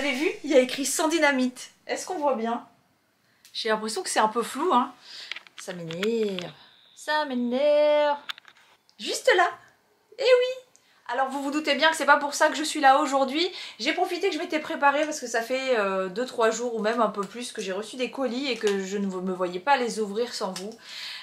avez vu, il y a écrit sans dynamite. Est-ce qu'on voit bien? J'ai l'impression que c'est un peu flou, hein. Ça m'énerve. Ça m'énerve. Juste là. Eh oui. Alors vous vous doutez bien que c'est pas pour ça que je suis là aujourd'hui. J'ai profité que je m'étais préparée parce que ça fait 2-3 jours ou même un peu plus que j'ai reçu des colis et que je ne me voyais pas les ouvrir sans vous.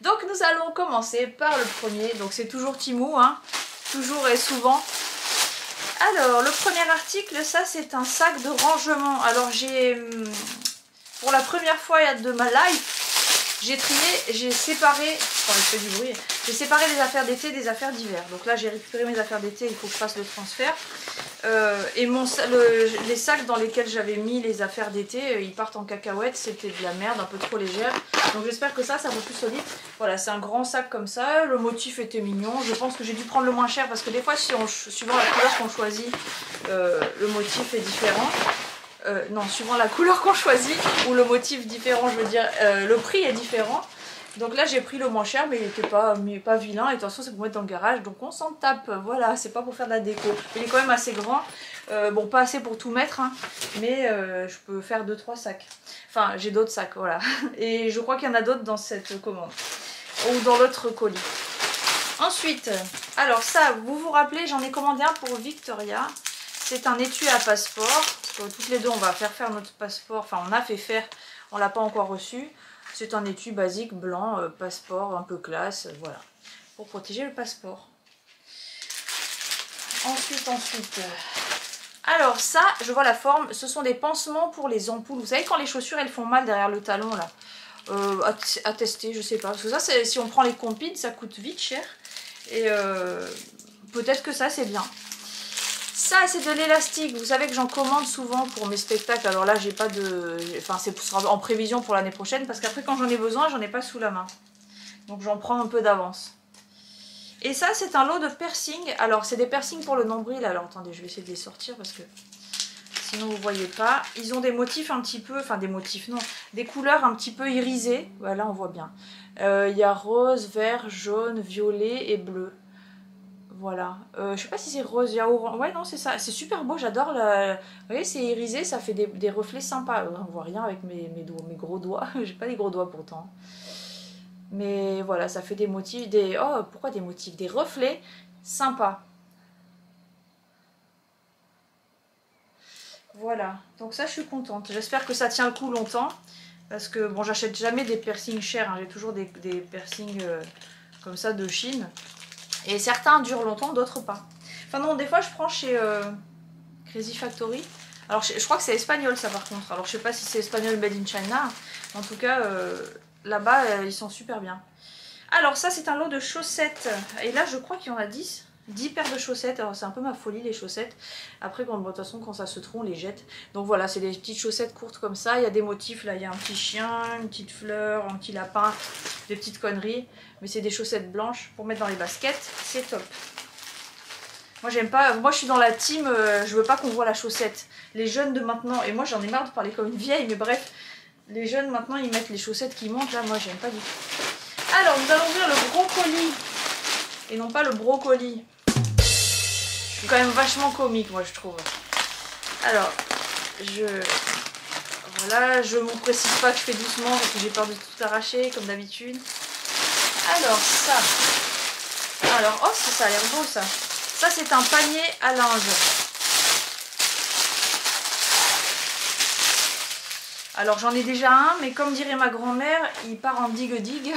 Donc nous allons commencer par le premier. Donc c'est toujours Temu, hein. Toujours et souvent. Alors le premier article, ça c'est un sac de rangement. Alors j'ai, pour la première fois de ma life, j'ai trié, j'ai séparé, enfin il fait du bruit, j'ai séparé les affaires d'été des affaires d'hiver. Donc là j'ai récupéré mes affaires d'été, il faut que je fasse le transfert. Et les sacs dans lesquels j'avais mis les affaires d'été, ils partent en cacahuètes, c'était de la merde, un peu trop légère. Donc j'espère que ça va plus solide. Voilà, c'est un grand sac comme ça, le motif était mignon. Je pense que j'ai dû prendre le moins cher parce que des fois, suivant la couleur qu'on choisit, le motif est différent. Non, suivant la couleur qu'on choisit, ou le motif différent, je veux dire, le prix est différent. Donc là j'ai pris le moins cher, mais il n'était pas vilain, et de toute façon c'est pour mettre dans le garage, donc on s'en tape, voilà, c'est pas pour faire de la déco. Il est quand même assez grand, bon pas assez pour tout mettre, hein, mais je peux faire 2-3 sacs. Enfin j'ai d'autres sacs, voilà. Et je crois qu'il y en a d'autres dans cette commande, ou dans l'autre colis. Ensuite, alors ça, vous vous rappelez, j'en ai commandé un pour Victoria. C'est un étui à passeport, parce que toutes les deux on va faire notre passeport, enfin on a fait faire, on l'a pas encore reçu. C'est un étui basique, blanc, passeport, un peu classe, voilà, pour protéger le passeport. Ensuite, alors ça, je vois la forme, ce sont des pansements pour les ampoules. Vous savez quand les chaussures elles font mal derrière le talon là, à tester, je sais pas, parce que ça, si on prend les compides, ça coûte vite cher, et peut-être que ça c'est bien. Ça c'est de l'élastique, vous savez que j'en commande souvent pour mes spectacles, alors là j'ai pas de... Enfin c'est en prévision pour l'année prochaine, parce qu'après quand j'en ai besoin, j'en ai pas sous la main. Donc j'en prends un peu d'avance. Et ça c'est un lot de piercings, alors c'est des piercings pour le nombril, alors attendez je vais essayer de les sortir parce que sinon vous voyez pas. Ils ont des motifs un petit peu, enfin des motifs non, des couleurs un petit peu irisées, voilà on voit bien. Il y a rose, vert, jaune, violet et bleu. Voilà, je sais pas si c'est rose, il y a orange, ouais non c'est ça, c'est super beau, j'adore la... Vous voyez c'est irisé, ça fait des reflets sympas, on voit rien avec mes gros doigts, j'ai pas des gros doigts pourtant. Mais voilà, ça fait des motifs, oh pourquoi des motifs, des reflets sympas. Voilà, donc ça je suis contente, j'espère que ça tient le coup longtemps, parce que bon j'achète jamais des piercings chers, hein. J'ai toujours des piercings comme ça de Chine. Et certains durent longtemps, d'autres pas. Enfin non, des fois je prends chez Crazy Factory. Alors je crois que c'est espagnol ça par contre. Alors je sais pas si c'est espagnol made in China. En tout cas, là-bas ils sont super bien. Alors ça c'est un lot de chaussettes. Et là je crois qu'il y en a 10. 10 paires de chaussettes. Alors c'est un peu ma folie les chaussettes. Après bon, de toute façon quand ça se trouve on les jette. Donc voilà, c'est des petites chaussettes courtes comme ça. Il y a des motifs là, il y a un petit chien, une petite fleur, un petit lapin, des petites conneries. Mais c'est des chaussettes blanches pour mettre dans les baskets, c'est top. Moi j'aime pas, moi je suis dans la team, je veux pas qu'on voit la chaussette. Les jeunes de maintenant, et moi j'en ai marre de parler comme une vieille, mais bref, les jeunes maintenant ils mettent les chaussettes qui montent, là moi j'aime pas du tout. Alors nous allons ouvrir le gros colis, et non pas le brocoli. Je suis quand même vachement comique moi je trouve. Alors, voilà, je vous précise pas que je fais doucement parce que j'ai peur de tout arracher comme d'habitude. Alors ça, alors oh ça a l'air beau ça. Ça c'est un panier à linge. Alors j'en ai déjà un, mais comme dirait ma grand-mère, il part en digue-digue.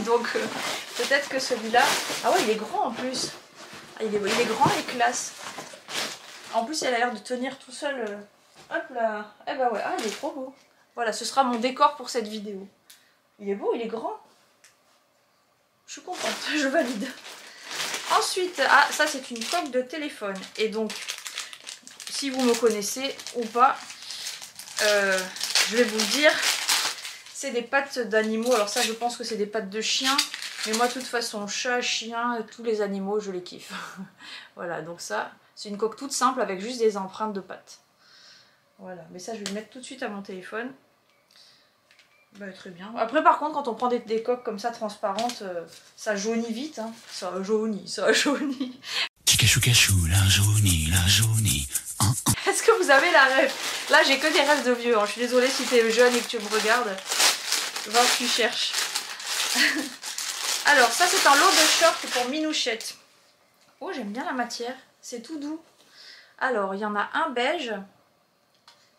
Donc peut-être que celui-là... Ah ouais, il est grand en plus. Ah, il est grand et classe. En plus il a l'air de tenir tout seul. Hop là. Eh ben ouais, ah il est trop beau. Voilà, ce sera mon décor pour cette vidéo. Il est beau, il est grand. Je suis contente, je valide. Ensuite, ah ça c'est une coque de téléphone. Et donc, si vous me connaissez ou pas, je vais vous le dire, c'est des pattes d'animaux. Alors ça je pense que c'est des pattes de chien. Mais moi de toute façon, chat, chien, tous les animaux je les kiffe. Voilà, donc ça, c'est une coque toute simple avec juste des empreintes de pattes. Voilà, mais ça je vais le mettre tout de suite à mon téléphone. Bah, très bien. Après par contre quand on prend des coques comme ça transparentes, ça jaunit vite. Hein. Ça jaunit. Cachou, la jaunit. Est-ce que vous avez la rêve? Là, j'ai que des rêves de vieux. Hein. Je suis désolée si tu es jeune et que tu me regardes. Va, tu cherches. Alors, ça, c'est un lot de shorts pour Minouchette. Oh, j'aime bien la matière. C'est tout doux. Alors, il y en a un beige.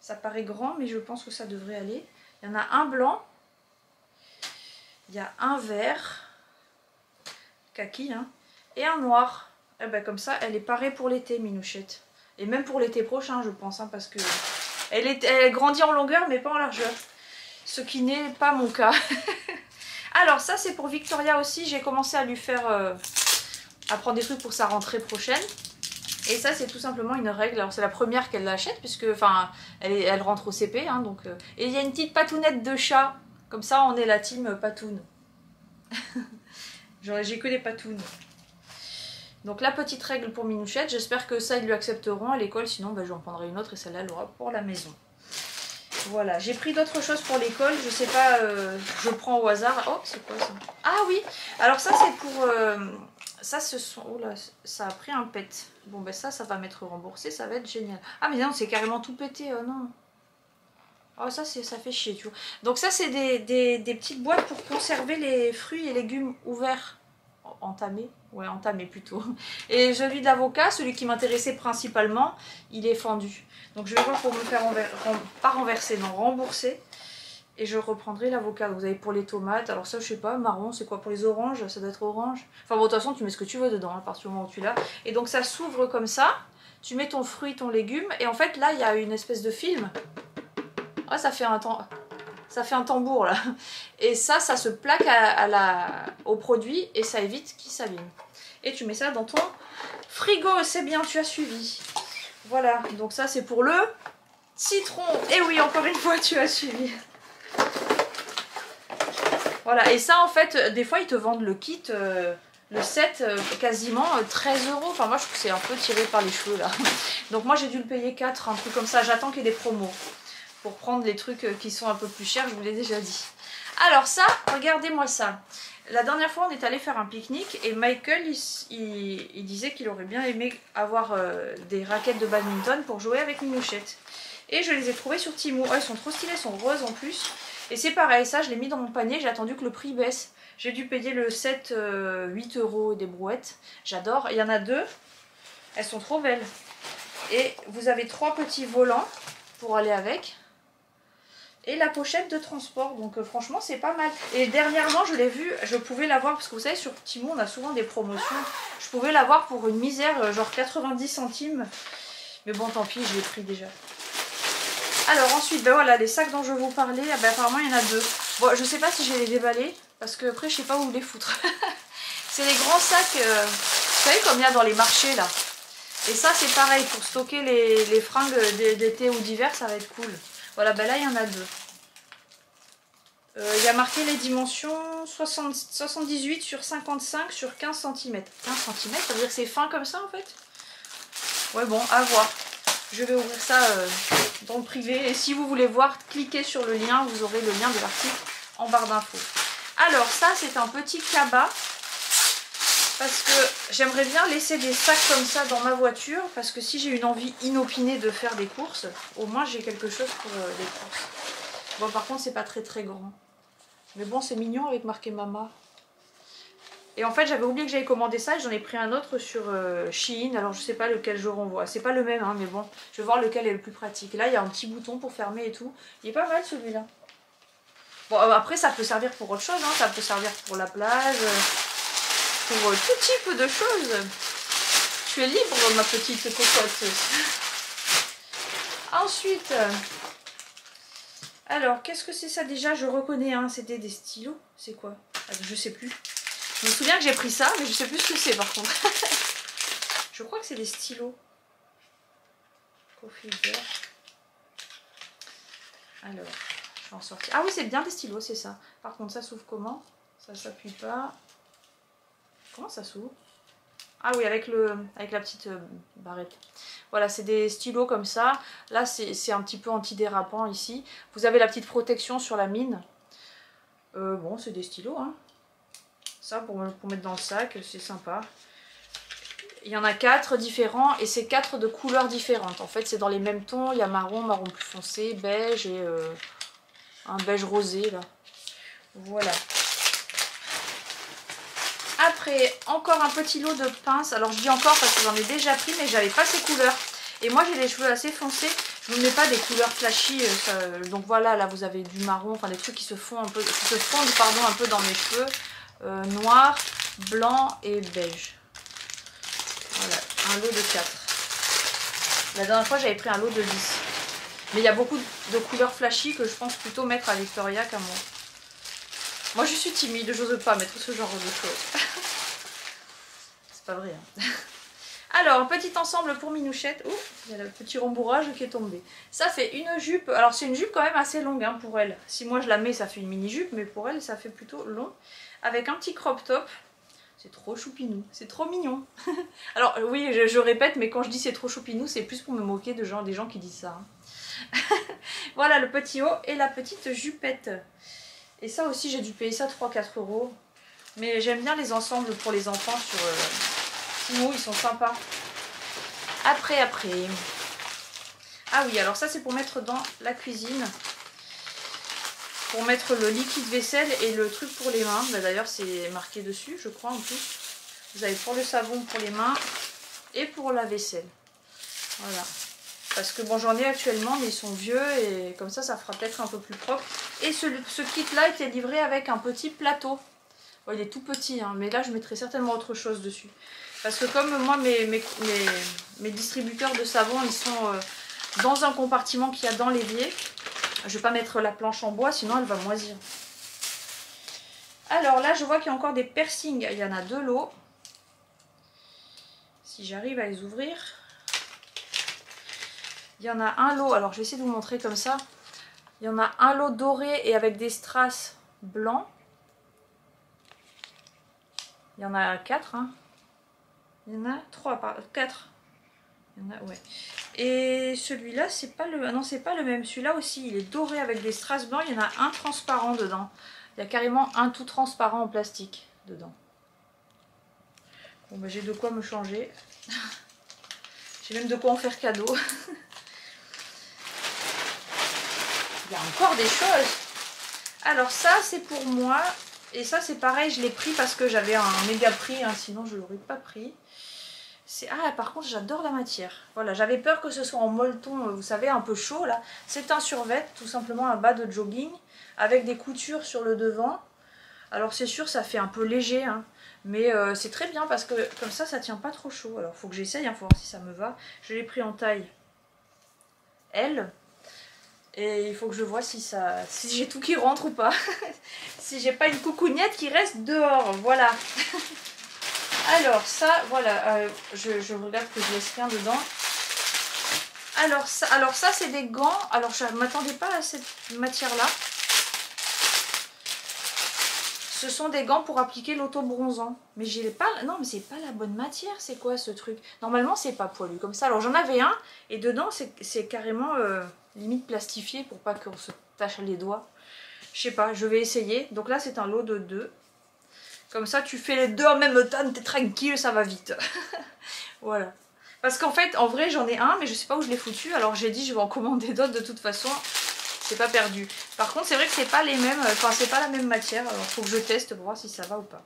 Ça paraît grand, mais je pense que ça devrait aller. Il y en a un blanc. Il y a un vert. Kaki, hein. Et un noir. Et ben, comme ça, elle est parée pour l'été, Minouchette. Et même pour l'été prochain, je pense, hein, parce que elle grandit en longueur, mais pas en largeur. Ce qui n'est pas mon cas. Alors, ça, c'est pour Victoria aussi. J'ai commencé à lui faire... à prendre des trucs pour sa rentrée prochaine. Et ça, c'est tout simplement une règle. Alors, c'est la première qu'elle l'achète, puisque, enfin, elle rentre au CP, hein, donc... Et il y a une petite patounette de chat. Comme ça, on est la team patoune. J'ai que des patounes. Donc la petite règle pour Minouchette, j'espère que ça ils lui accepteront à l'école, sinon ben, j'en prendrai une autre et celle-là elle aura pour la maison. Voilà, j'ai pris d'autres choses pour l'école, je sais pas, je prends au hasard. Oh, c'est quoi ça? Ah oui, alors ça c'est pour... ça ce sont... Oh là, ça a pris un pet. Bon ben ça va m'être remboursé, ça va être génial. Ah mais non, c'est carrément tout pété, non. Oh ça fait chier, tu vois. Donc ça c'est des petites boîtes pour conserver les fruits et légumes ouverts. Entamé, ouais, entamé plutôt. Et celui d'avocat, celui qui m'intéressait principalement, il est fendu. Donc je vais voir pour me faire pas renverser, non, rembourser. Et je reprendrai l'avocat. Vous avez pour les tomates, alors ça je sais pas, marron, c'est quoi pour les oranges? Ça doit être orange. Enfin bon, de toute façon tu mets ce que tu veux dedans, à partir du moment où tu l'as. Et donc ça s'ouvre comme ça, tu mets ton fruit, ton légume, et en fait là il y a une espèce de film. Ah, ça fait un temps... Ça fait un tambour là. Et ça se plaque au produit et ça évite qu'il s'abîme. Et tu mets ça dans ton frigo, c'est bien, tu as suivi. Voilà, donc ça c'est pour le citron. Et oui, encore une fois, tu as suivi. Voilà, et ça en fait, des fois ils te vendent le kit, le set, quasiment 13 €. Enfin moi je trouve que c'est un peu tiré par les cheveux là. Donc moi j'ai dû le payer 4, un truc comme ça. J'attends qu'il y ait des promos. Pour prendre les trucs qui sont un peu plus chers, je vous l'ai déjà dit. Alors ça, regardez-moi ça. La dernière fois, on est allé faire un pique-nique et Michael, il disait qu'il aurait bien aimé avoir des raquettes de badminton pour jouer avec Minouchette. Et je les ai trouvées sur Temu. Oh, elles sont trop stylées, elles sont roses en plus. Et c'est pareil, ça, je l'ai mis dans mon panier, j'ai attendu que le prix baisse. J'ai dû payer le set 8 € des brouettes. J'adore. Il y en a 2. Elles sont trop belles. Et vous avez 3 petits volants pour aller avec. Et la pochette de transport, donc franchement c'est pas mal. Et dernièrement je l'ai vu, je pouvais l'avoir, parce que vous savez sur Temu on a souvent des promotions. Je pouvais l'avoir pour une misère, genre 90 centimes. Mais bon tant pis, je l'ai pris déjà. Alors ensuite, ben voilà, les sacs dont je vous parlais, ben, apparemment il y en a 2. Bon, je sais pas si je vais les déballer, parce que après je sais pas où les foutre. C'est les grands sacs, vous savez comme il y a dans les marchés là. Et ça c'est pareil, pour stocker les fringues d'été ou d'hiver, ça va être cool. Voilà, ben là il y en a 2. Il y a marqué les dimensions 78 sur 55 sur 15 cm. 15 cm, ça veut dire que c'est fin comme ça en fait? Ouais bon, à voir. Je vais ouvrir ça dans le privé. Et si vous voulez voir, cliquez sur le lien, vous aurez le lien de l'article en barre d'infos. Alors ça c'est un petit cabas. Parce que j'aimerais bien laisser des sacs comme ça dans ma voiture. Parce que si j'ai une envie inopinée de faire des courses, au moins j'ai quelque chose pour les courses. Bon par contre c'est pas très grand. Mais bon c'est mignon avec marqué Mama. Et en fait j'avais oublié que j'avais commandé ça. J'en ai pris un autre sur Shein. Alors je sais pas lequel je renvoie. C'est pas le même hein, mais bon. Je vais voir lequel est le plus pratique. Et là il y a un petit bouton pour fermer et tout. Il est pas mal celui-là. Bon après ça peut servir pour autre chose. Hein. Ça peut servir pour la plage. Pour tout type de choses. Tu es libre ma petite cocotte. Ensuite... alors, qu'est-ce que c'est ça déjà? Je reconnais, hein, c'était des stylos. C'est quoi? Je sais plus. Je me souviens que j'ai pris ça, mais je sais plus ce que c'est par contre. Je crois que c'est des stylos. Coffee vert. Alors, je vais en sortir. Ah oui, c'est bien des stylos, c'est ça. Par contre, ça s'ouvre comment? Ça s'appuie pas. Comment ça s'ouvre? Ah oui, avec la petite barrette. Voilà, c'est des stylos comme ça. Là, c'est un petit peu antidérapant ici. Vous avez la petite protection sur la mine. Bon, c'est des stylos. Hein. Ça, pour mettre dans le sac, c'est sympa. Il y en a 4 différents et c'est 4 de couleurs différentes. En fait, c'est dans les mêmes tons. Il y a marron, marron plus foncé, beige et un beige rosé là. Voilà. Après, encore un petit lot de pinces. Alors je dis encore parce que j'en ai déjà pris, mais j'avais pas ces couleurs. Et moi j'ai les cheveux assez foncés. Je ne mets pas des couleurs flashy. Donc voilà, là vous avez du marron, enfin des trucs qui se font un peu, qui se fondent pardon, un peu dans mes cheveux. Noir, blanc et beige. Voilà, un lot de 4. La dernière fois j'avais pris un lot de 10. Mais il y a beaucoup de couleurs flashy que je pense plutôt mettre à Victoria qu'à moi. Moi je suis timide, j'ose pas mettre ce genre de choses. C'est pas vrai. Hein. Alors, petit ensemble pour Minouchette. Ouh, il y a le petit rembourrage qui est tombé. Ça fait une jupe. Alors c'est une jupe quand même assez longue hein, pour elle. Si moi je la mets, ça fait une mini jupe, mais pour elle ça fait plutôt long. Avec un petit crop top. C'est trop choupinou, c'est trop mignon. Alors oui, je répète, mais quand je dis c'est trop choupinou, c'est plus pour me moquer de des gens qui disent ça. Hein. Voilà le petit haut et la petite jupette. Et ça aussi, j'ai dû payer ça 3-4 €. Mais j'aime bien les ensembles pour les enfants sur Timo, ils sont sympas. Après. Ah oui, alors ça c'est pour mettre dans la cuisine. Pour mettre le liquide vaisselle et le truc pour les mains. Bah, d'ailleurs c'est marqué dessus, je crois en plus. Vous avez pour le savon pour les mains et pour la vaisselle. Voilà. Parce que bon, j'en ai actuellement, mais ils sont vieux et comme ça fera peut-être un peu plus propre. Et ce kit-là était livré avec un petit plateau. Bon, il est tout petit, hein, mais là je mettrai certainement autre chose dessus. Parce que comme moi, mes distributeurs de savon, ils sont dans un compartiment qu'il y a dans l'évier. Je ne vais pas mettre la planche en bois, sinon elle va moisir. Alors là, je vois qu'il y a encore des piercings. Il y en a 2 lots. Si j'arrive à les ouvrir. Il y en a un lot, alors je vais essayer de vous montrer comme ça. Il y en a un lot doré et avec des strass blancs. Il y en a 4. Hein. Il y en a 3, 4. Il y en a, ouais. Et celui-là, c'est pas le. Non, c'est pas le même. Celui-là aussi, il est doré avec des strass blancs. Il y en a un transparent dedans. Il y a carrément un tout transparent en plastique dedans. Bon, bah, j'ai de quoi me changer. J'ai même de quoi en faire cadeau. Il y a encore des choses. Alors ça c'est pour moi. Et ça c'est pareil, je l'ai pris parce que j'avais un méga prix. Hein, sinon je ne l'aurais pas pris. Ah par contre j'adore la matière. Voilà, j'avais peur que ce soit en molleton, vous savez, un peu chaud là. C'est un survêt, tout simplement un bas de jogging. Avec des coutures sur le devant. Alors c'est sûr ça fait un peu léger. Hein, mais c'est très bien parce que comme ça tient pas trop chaud. Alors il faut que j'essaye, hein, faut voir si ça me va. Je l'ai pris en taille L. Et il faut que je vois si j'ai tout qui rentre ou pas. Si j'ai pas une coucougnette qui reste dehors. Voilà. Alors ça, voilà. Je regarde que je laisse rien dedans. Alors ça c'est des gants. Alors je ne m'attendais pas à cette matière-là. Ce sont des gants pour appliquer l'auto-bronzant. Mais j'ai pas. Non, mais c'est pas la bonne matière. C'est quoi ce truc? Normalement, c'est pas poilu comme ça. Alors j'en avais un. Et dedans, c'est carrément limite plastifié pour pas qu'on se tache les doigts. Je sais pas, je vais essayer. Donc là, c'est un lot de 2. Comme ça, tu fais les 2 en même temps. T'es tranquille, ça va vite. Voilà. Parce qu'en fait, en vrai, j'en ai un. Mais je sais pas où je l'ai foutu. Alors j'ai dit, je vais en commander d'autres de toute façon. C'est pas perdu. Par contre, c'est vrai que c'est pas les mêmes, enfin c'est pas la même matière. Alors faut que je teste pour voir si ça va ou pas.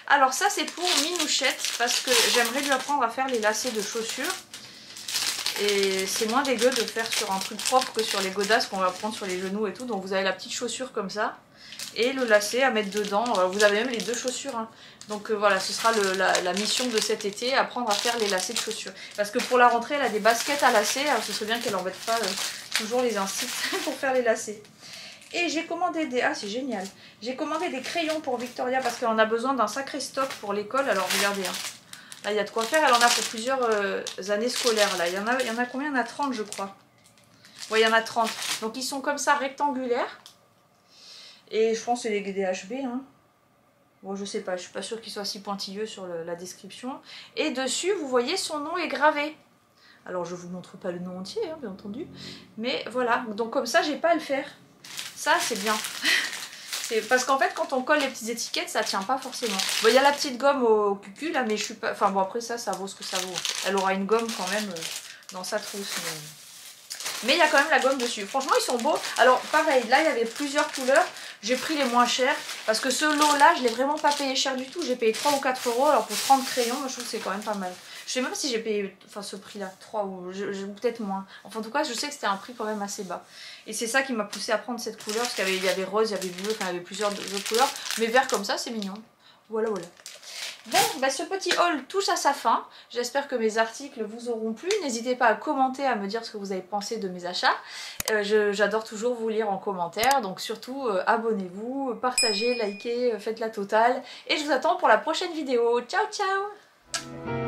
Alors ça c'est pour Minouchette parce que j'aimerais lui apprendre à faire les lacets de chaussures. Et c'est moins dégueu de faire sur un truc propre que sur les godasses qu'on va prendre sur les genoux et tout. Donc vous avez la petite chaussure comme ça et le lacet à mettre dedans. Vous avez même les 2 chaussures. Hein. Donc voilà, ce sera la mission de cet été, apprendre à faire les lacets de chaussures. Parce que pour la rentrée, elle a des baskets à lacets. Alors ce serait bien qu'elle n'embête pas toujours les incite pour faire les lacets. Et j'ai commandé des... Ah c'est génial. J'ai commandé des crayons pour Victoria parce qu'elle en a besoin d'un sacré stock pour l'école. Alors regardez. Hein. Là il y a de quoi faire. Elle en a pour plusieurs années scolaires. Là. Il y en a combien? Il y en a 30 je crois. Ouais il y en a 30. Donc ils sont comme ça rectangulaires. Et je pense que c'est les DHB. Hein. Bon je sais pas. Je suis pas sûre qu'ils soient si pointilleux sur la description. Et dessus vous voyez son nom est gravé. Alors je vous montre pas le nom entier hein, bien entendu. Mais voilà. Donc comme ça j'ai pas à le faire. Ça c'est bien. Parce qu'en fait quand on colle les petites étiquettes ça tient pas forcément. Bon il y a la petite gomme au cucu là mais je suis pas... Enfin bon après ça vaut ce que ça vaut. Elle aura une gomme quand même dans sa trousse. Mais il y a quand même la gomme dessus. Franchement ils sont beaux. Alors pareil là il y avait plusieurs couleurs. J'ai pris les moins chers parce que ce lot là je l'ai vraiment pas payé cher du tout. J'ai payé 3 ou 4 euros. Alors pour 30 crayons moi je trouve que c'est quand même pas mal. Je sais même pas si j'ai payé ce prix là 3 ou peut-être moins. Enfin en tout cas je sais que c'était un prix quand même assez bas. Et c'est ça qui m'a poussé à prendre cette couleur parce qu'il y avait rose, il y avait bleu, enfin il y avait plusieurs autres couleurs. Mais vert comme ça c'est mignon. Voilà voilà. Bon, bah ce petit haul touche à sa fin. J'espère que mes articles vous auront plu. N'hésitez pas à commenter, à me dire ce que vous avez pensé de mes achats. J'adore toujours vous lire en commentaire. Donc surtout, abonnez-vous, partagez, likez, faites la totale. Et je vous attends pour la prochaine vidéo. Ciao, ciao!